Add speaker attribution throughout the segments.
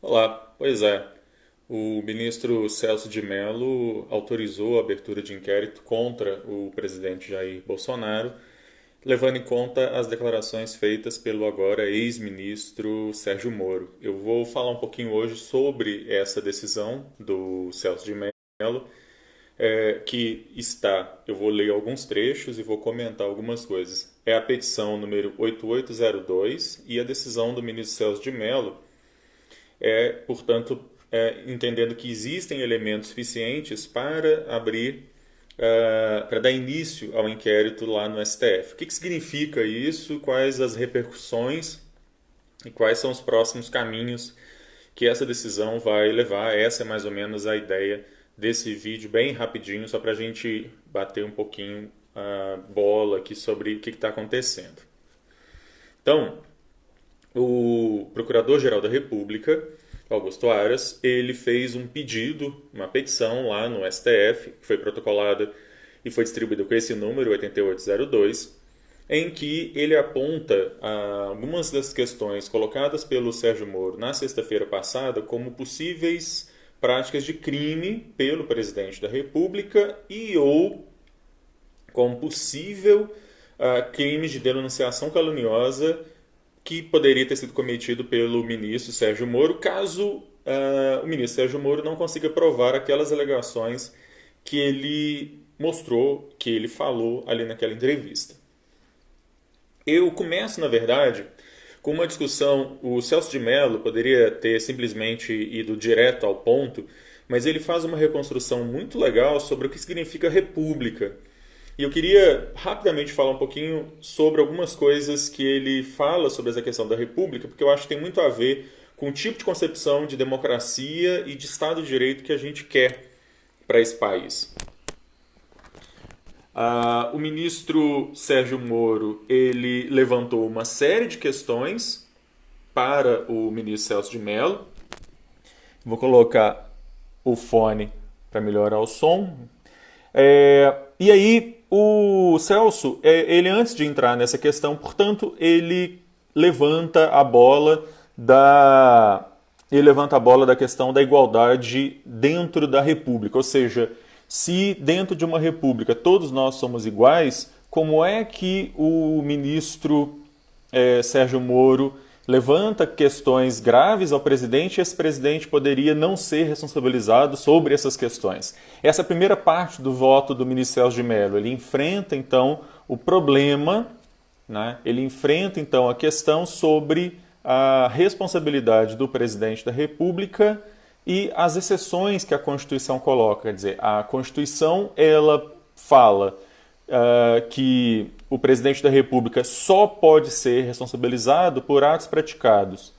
Speaker 1: Olá, pois é. O ministro Celso de Mello autorizou a abertura de inquérito contra o presidente Jair Bolsonaro, levando em conta as declarações feitas pelo agora ex-ministro Sérgio Moro. Eu vou falar um pouquinho hoje sobre essa decisão do Celso de Mello, eu vou ler alguns trechos e vou comentar algumas coisas. É a petição número 8802 e a decisão do ministro Celso de Mello portanto, entendendo que existem elementos suficientes para abrir, para dar início ao inquérito lá no STF. O que significa isso? Quais as repercussões e quais são os próximos caminhos que essa decisão vai levar? Essa é mais ou menos a ideia desse vídeo, bem rapidinho, só para a gente bater um pouquinho a bola aqui sobre o que está acontecendo. Então, o Procurador-Geral da República, Augusto Aras, ele fez um pedido, uma petição lá no STF, que foi protocolada e foi distribuída com esse número, 8802, em que ele aponta algumas das questões colocadas pelo Sérgio Moro na sexta-feira passada como possíveis práticas de crime pelo presidente da República e ou como possível crimes de denunciação caluniosa que poderia ter sido cometido pelo ministro Sérgio Moro, caso o ministro Sérgio Moro não consiga provar aquelas alegações que ele mostrou, que ele falou ali naquela entrevista. Eu começo, na verdade, com uma discussão. O Celso de Mello poderia ter simplesmente ido direto ao ponto, mas ele faz uma reconstrução muito legal sobre o que significa república. E eu queria rapidamente falar um pouquinho sobre algumas coisas que ele fala sobre essa questão da república, porque eu acho que tem muito a ver com o tipo de concepção de democracia e de Estado de Direito que a gente quer para esse país. O ministro Sérgio Moro, ele levantou uma série de questões para o ministro Celso de Mello. Vou colocar o fone para melhorar o som. E aí, o Celso, ele antes de entrar nessa questão, portanto, ele levanta a bola da questão da igualdade dentro da República, ou seja, se dentro de uma república todos nós somos iguais, como é que o ministro Sérgio Moro levanta questões graves ao presidente e esse presidente poderia não ser responsabilizado sobre essas questões? Essa é a primeira parte do voto do ministro Celso de Mello. Ele enfrenta, então, o problema, né? Ele enfrenta, então, a questão sobre a responsabilidade do presidente da República e as exceções que a Constituição coloca. Quer dizer, a Constituição, ela fala que o presidente da República só pode ser responsabilizado por atos praticados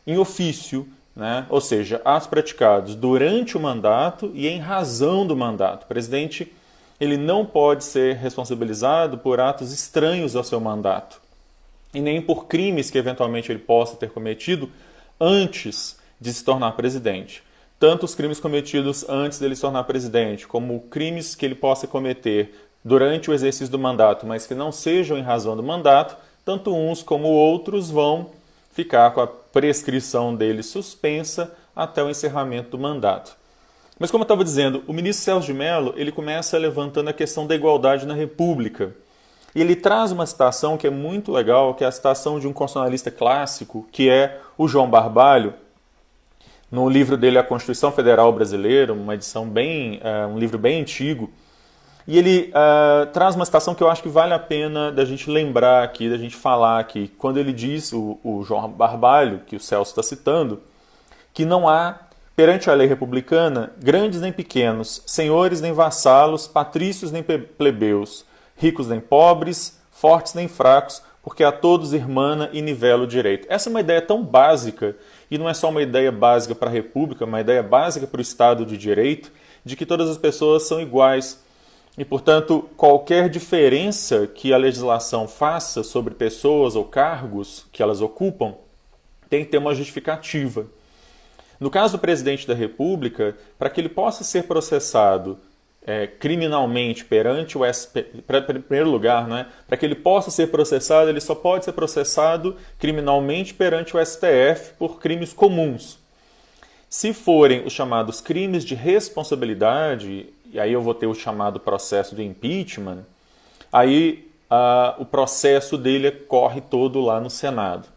Speaker 1: em ofício, né? Ou seja, atos praticados durante o mandato e em razão do mandato. O presidente, ele não pode ser responsabilizado por atos estranhos ao seu mandato e nem por crimes que eventualmente ele possa ter cometido antes de se tornar presidente. Tanto os crimes cometidos antes dele se tornar presidente, como crimes que ele possa cometer durante o exercício do mandato, mas que não sejam em razão do mandato, tanto uns como outros vão ficar com a prescrição dele suspensa até o encerramento do mandato. Mas como eu estava dizendo, o ministro Celso de Mello, ele começa levantando a questão da igualdade na República. E ele traz uma citação que é muito legal, que é a citação de um constitucionalista clássico, que é o João Barbalho, no livro dele A Constituição Federal Brasileira, uma edição um livro bem antigo. E ele traz uma citação que eu acho que vale a pena da gente lembrar aqui, da gente falar aqui. Quando ele diz, o João Barbalho, que o Celso está citando, que não há, perante a lei republicana, grandes nem pequenos, senhores nem vassalos, patrícios nem plebeus, ricos nem pobres, fortes nem fracos, porque a todos irmana e nivela o direito. Essa é uma ideia tão básica, e não é só uma ideia básica para a República, é uma ideia básica para o Estado de Direito, de que todas as pessoas são iguais. E, portanto, qualquer diferença que a legislação faça sobre pessoas ou cargos que elas ocupam tem que ter uma justificativa. No caso do presidente da República, para que ele possa ser processado criminalmente perante o STF, em primeiro lugar, né, para que ele possa ser processado, ele só pode ser processado criminalmente perante o STF por crimes comuns. Se forem os chamados crimes de responsabilidade, e aí eu vou ter o chamado processo do impeachment, aí o processo dele corre todo lá no Senado.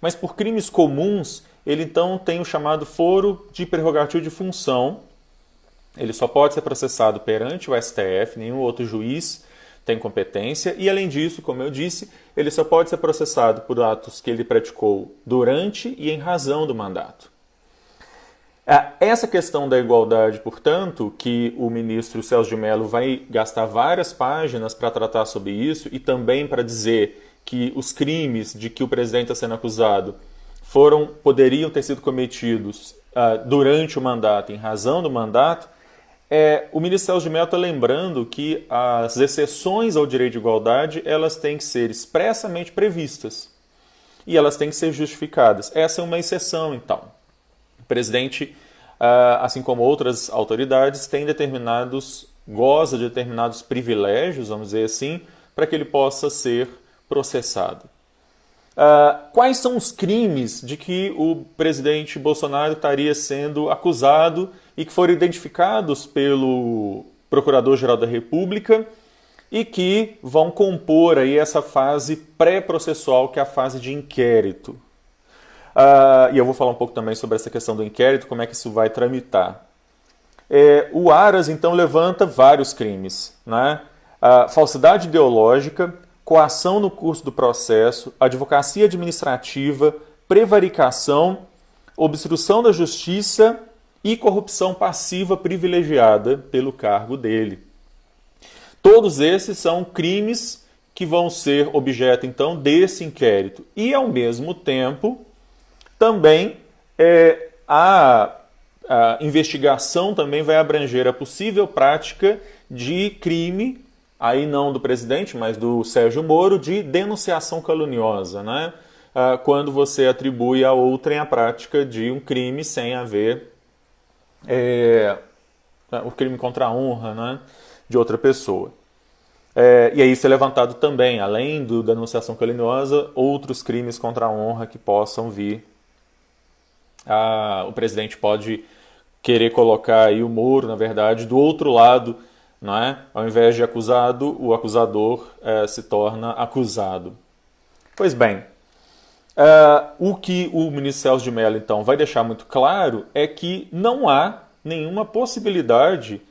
Speaker 1: Mas por crimes comuns, ele então tem o chamado foro de prerrogativa de função. Ele só pode ser processado perante o STF, nenhum outro juiz tem competência. E além disso, como eu disse, ele só pode ser processado por atos que ele praticou durante e em razão do mandato. Essa questão da igualdade, portanto, que o ministro Celso de Mello vai gastar várias páginas para tratar sobre isso e também para dizer que os crimes de que o presidente está sendo acusado poderiam ter sido cometidos durante o mandato, em razão do mandato, o ministro Celso de Mello está lembrando que as exceções ao direito de igualdade elas têm que ser expressamente previstas e elas têm que ser justificadas. Essa é uma exceção, então. O presidente, assim como outras autoridades, goza de determinados privilégios, vamos dizer assim, para que ele possa ser processado. Quais são os crimes de que o presidente Bolsonaro estaria sendo acusado e que foram identificados pelo Procurador-Geral da República e que vão compor aí essa fase pré-processual, que é a fase de inquérito? E eu vou falar um pouco também sobre essa questão do inquérito, como é que isso vai tramitar. O Aras, então, levanta vários crimes, né? Falsidade ideológica, coação no curso do processo, advocacia administrativa, prevaricação, obstrução da justiça e corrupção passiva privilegiada pelo cargo dele. Todos esses são crimes que vão ser objeto, então, desse inquérito. E, ao mesmo tempo, também a investigação também vai abranger a possível prática de crime, aí não do presidente, mas do Sérgio Moro, de denunciação caluniosa, né? Quando você atribui a outrem a prática de um crime sem haver o crime contra a honra, né, de outra pessoa. E aí isso é levantado também, além da denunciação caluniosa, outros crimes contra a honra que possam vir. O presidente pode querer colocar aí o Moro, na verdade, do outro lado, não é? Ao invés de acusado, o acusador se torna acusado. Pois bem, o que o ministro Celso de Mello, então, vai deixar muito claro é que não há nenhuma possibilidade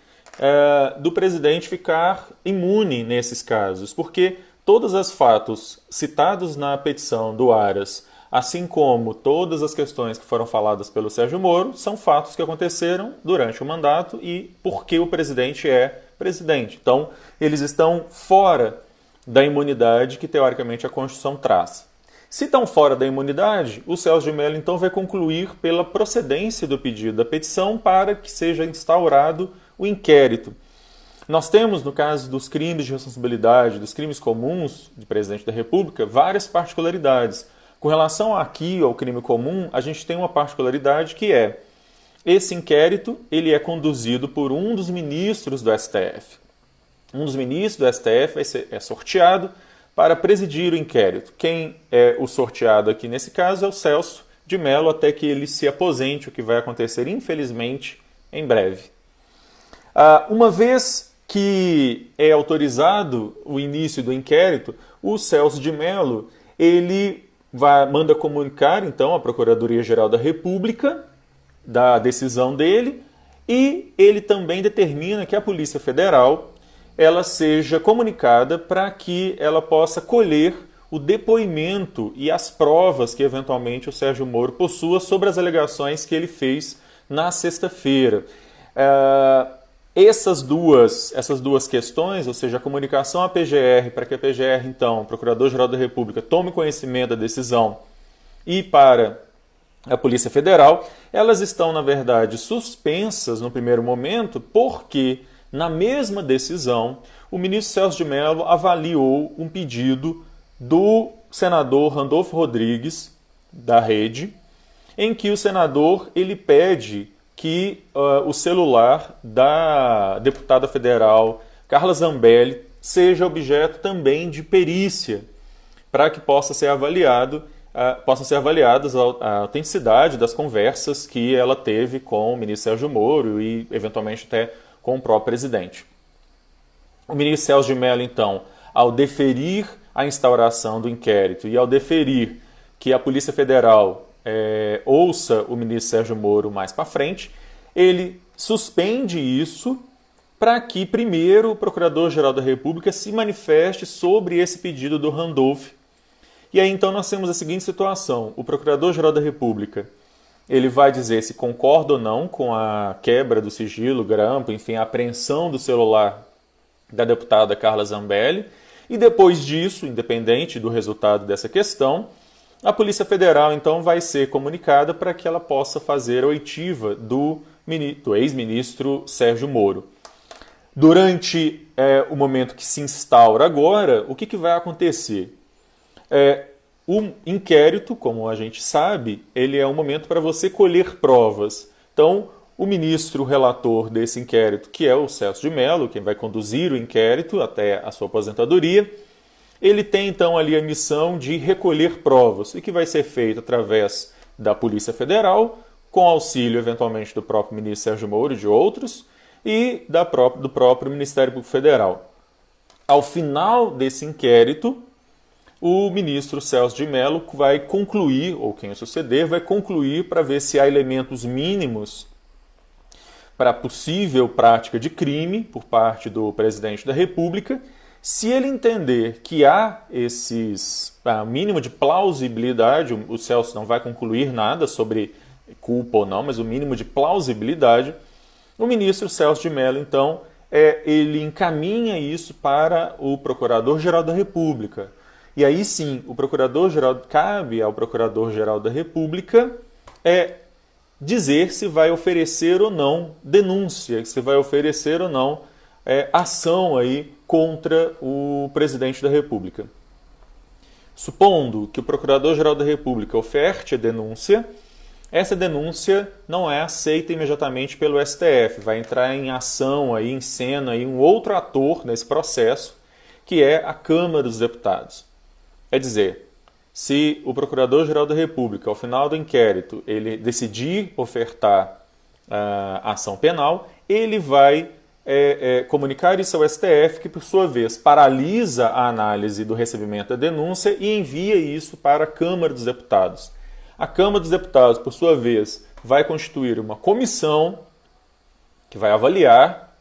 Speaker 1: do presidente ficar imune nesses casos, porque todos os fatos citados na petição do Aras, assim como todas as questões que foram faladas pelo Sérgio Moro, são fatos que aconteceram durante o mandato e porque o presidente é presidente. Então, eles estão fora da imunidade que, teoricamente, a Constituição traz. Se estão fora da imunidade, o Celso de Mello, então, vai concluir pela procedência do pedido da petição para que seja instaurado o inquérito. Nós temos, no caso dos crimes de responsabilidade, dos crimes comuns de presidente da República, várias particularidades. Com relação aqui ao crime comum, a gente tem uma particularidade que esse inquérito ele é conduzido por um dos ministros do STF. Um dos ministros do STF é sorteado para presidir o inquérito. Quem é o sorteado aqui nesse caso é o Celso de Mello, até que ele se aposente, o que vai acontecer, infelizmente, em breve. Uma vez que é autorizado o início do inquérito, o Celso de Mello ele manda comunicar, então, à Procuradoria-Geral da República da decisão dele e ele também determina que a Polícia Federal ela seja comunicada para que ela possa colher o depoimento e as provas que, eventualmente, o Sérgio Moro possua sobre as alegações que ele fez na sexta-feira. Essas duas questões, ou seja, a comunicação à PGR, para que a PGR, então, o Procurador-Geral da República, tome conhecimento da decisão, e para a Polícia Federal, elas estão, na verdade, suspensas no primeiro momento, porque, na mesma decisão, o ministro Celso de Mello avaliou um pedido do senador Randolfo Rodrigues, da Rede, em que o senador ele pede que o celular da deputada federal Carla Zambelli seja objeto também de perícia, para que possa ser avaliado possam ser avaliadas a autenticidade das conversas que ela teve com o ministro Sérgio Moro e, eventualmente, até com o próprio presidente. O ministro Celso de Mello, então, ao deferir a instauração do inquérito e ao deferir que a Polícia Federal ouça o ministro Sérgio Moro mais para frente, ele suspende isso para que, primeiro, o Procurador-Geral da República se manifeste sobre esse pedido do Randolph. E aí, então, nós temos a seguinte situação. O Procurador-Geral da República ele vai dizer se concorda ou não com a quebra do sigilo, grampo, enfim, a apreensão do celular da deputada Carla Zambelli. E depois disso, independente do resultado dessa questão, a Polícia Federal, então, vai ser comunicada para que ela possa fazer a oitiva do ex-ministro Sérgio Moro. Durante o momento que se instaura agora, o que vai acontecer? O inquérito, como a gente sabe, ele é um momento para você colher provas. Então, o ministro relator desse inquérito, que é o Celso de Mello, quem vai conduzir o inquérito até a sua aposentadoria, ele tem então ali a missão de recolher provas, e que vai ser feito através da Polícia Federal, com auxílio eventualmente do próprio ministro Sérgio Moro e de outros, e do próprio Ministério Público Federal. Ao final desse inquérito, o ministro Celso de Mello vai concluir, ou quem o suceder, vai concluir para ver se há elementos mínimos para a possível prática de crime por parte do presidente da República. Se ele entender que há mínimo de plausibilidade, o Celso não vai concluir nada sobre culpa ou não, mas o mínimo de plausibilidade, o ministro Celso de Mello, então, ele encaminha isso para o Procurador-Geral da República. E aí sim, cabe ao Procurador-Geral da República dizer se vai oferecer ou não denúncia, se vai oferecer ou não ação aí contra o presidente da República. Supondo que o Procurador-Geral da República oferte a denúncia, essa denúncia não é aceita imediatamente pelo STF, vai entrar em ação, aí, em cena, aí, um outro ator nesse processo, que é a Câmara dos Deputados. Quer dizer, se o Procurador-Geral da República, ao final do inquérito, ele decidir ofertar a ação penal, ele vai comunicar isso ao STF, que, por sua vez, paralisa a análise do recebimento da denúncia e envia isso para a Câmara dos Deputados. A Câmara dos Deputados, por sua vez, vai constituir uma comissão que vai avaliar,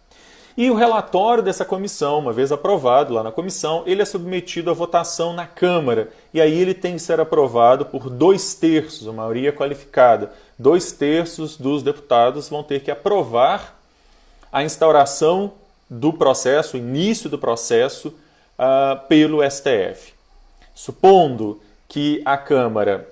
Speaker 1: e o relatório dessa comissão, uma vez aprovado lá na comissão, ele é submetido à votação na Câmara, e aí ele tem que ser aprovado por 2/3, a maioria qualificada. 2/3 dos deputados vão ter que aprovar a instauração do processo, o início do processo, pelo STF. Supondo que a Câmara,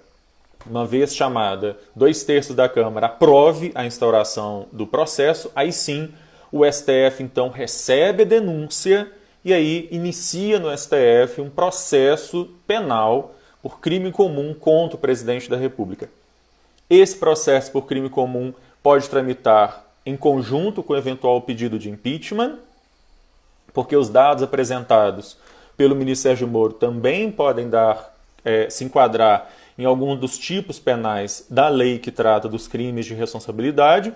Speaker 1: uma vez chamada, 2/3 da Câmara aprove a instauração do processo, aí sim o STF então recebe a denúncia e aí inicia no STF um processo penal por crime comum contra o presidente da República. Esse processo por crime comum pode tramitar em conjunto com o eventual pedido de impeachment, porque os dados apresentados pelo ministro Sérgio Moro também podem se enquadrar em algum dos tipos penais da lei que trata dos crimes de responsabilidade,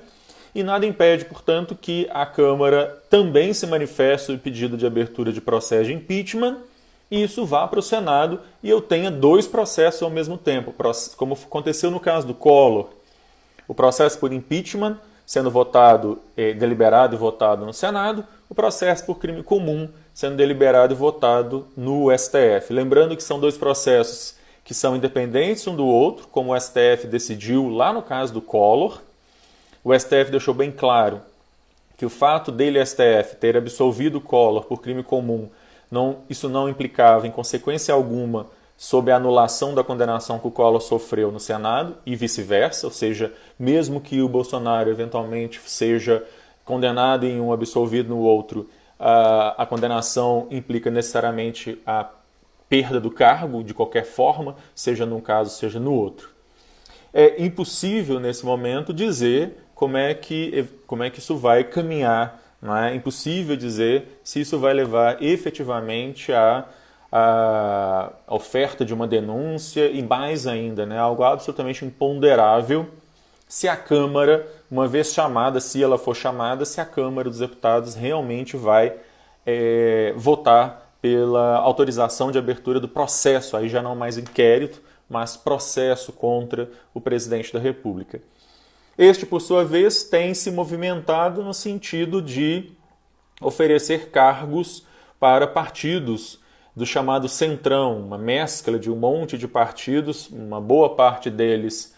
Speaker 1: e nada impede, portanto, que a Câmara também se manifeste no pedido de abertura de processo de impeachment, e isso vá para o Senado e eu tenha 2 processos ao mesmo tempo, como aconteceu no caso do Collor. O processo por impeachment sendo votado, deliberado e votado no Senado, o processo por crime comum sendo deliberado e votado no STF. Lembrando que são 2 processos que são independentes um do outro, como o STF decidiu lá no caso do Collor. O STF deixou bem claro que o fato dele, STF, ter absolvido o Collor por crime comum, isso não implicava em consequência alguma sobre a anulação da condenação que o Collor sofreu no Senado e vice-versa, ou seja, mesmo que o Bolsonaro eventualmente seja condenado em um, absolvido no outro, a condenação implica necessariamente a perda do cargo de qualquer forma, seja num caso, seja no outro. É impossível, nesse momento, dizer como é que isso vai caminhar. Não é impossível dizer se isso vai levar efetivamente a a oferta de uma denúncia e mais ainda, né, algo absolutamente imponderável se a Câmara, uma vez chamada, se ela for chamada, se a Câmara dos Deputados realmente vai votar pela autorização de abertura do processo, aí já não mais inquérito, mas processo contra o presidente da República. Este, por sua vez, tem se movimentado no sentido de oferecer cargos para partidos do chamado Centrão, uma mescla de um monte de partidos, uma boa parte deles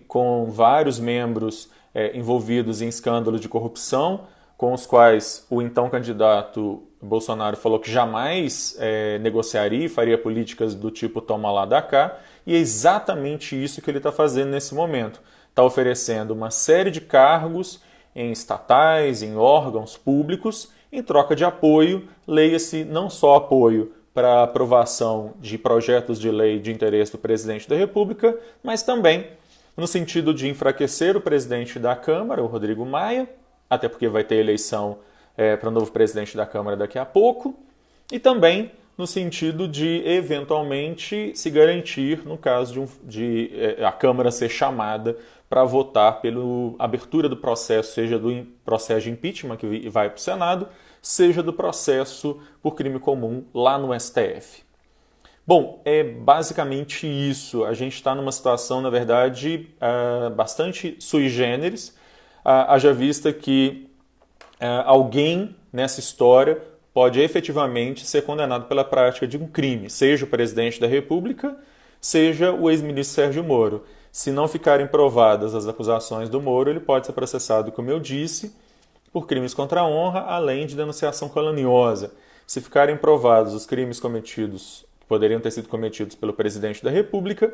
Speaker 1: com vários membros envolvidos em escândalos de corrupção, com os quais o então candidato Bolsonaro falou que jamais negociaria e faria políticas do tipo toma lá, dá cá, e é exatamente isso que ele está fazendo nesse momento. Está oferecendo uma série de cargos em estatais, em órgãos públicos, em troca de apoio, leia-se não só apoio para a aprovação de projetos de lei de interesse do presidente da República, mas também no sentido de enfraquecer o presidente da Câmara, o Rodrigo Maia, até porque vai ter eleição para o novo presidente da Câmara daqui a pouco, e também no sentido de, eventualmente, se garantir, no caso de a Câmara ser chamada para votar pela abertura do processo, seja do processo de impeachment que vai para o Senado, seja do processo por crime comum lá no STF. Bom, é basicamente isso. A gente está numa situação, na verdade, bastante sui generis, haja vista que alguém nessa história pode efetivamente ser condenado pela prática de um crime, seja o presidente da República, seja o ex-ministro Sérgio Moro. Se não ficarem provadas as acusações do Moro, ele pode ser processado, como eu disse, por crimes contra a honra, além de denunciação caluniosa. Se ficarem provados os crimes cometidos, que poderiam ter sido cometidos pelo presidente da República,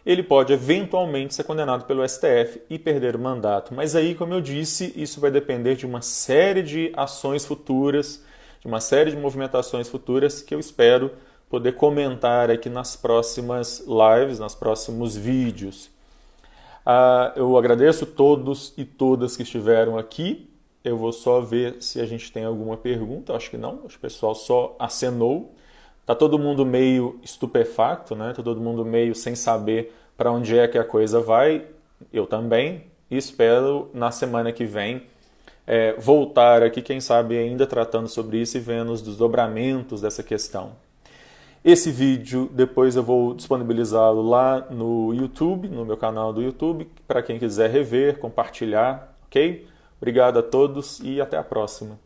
Speaker 1: ele pode eventualmente ser condenado pelo STF e perder o mandato. Mas aí, como eu disse, isso vai depender de uma série de ações futuras, de uma série de movimentações futuras que eu espero poder comentar aqui nas próximas lives, nos próximos vídeos. Eu agradeço todos e todas que estiveram aqui. Eu vou só ver se a gente tem alguma pergunta. Acho que não, acho que o pessoal só acenou. Tá todo mundo meio estupefacto, né? Tá todo mundo meio sem saber para onde é que a coisa vai. Eu também. E espero na semana que vem voltar aqui, quem sabe ainda tratando sobre isso e vendo os desdobramentos dessa questão. Esse vídeo depois eu vou disponibilizá-lo lá no YouTube, no meu canal do YouTube, para quem quiser rever, compartilhar, ok? Obrigado a todos e até a próxima.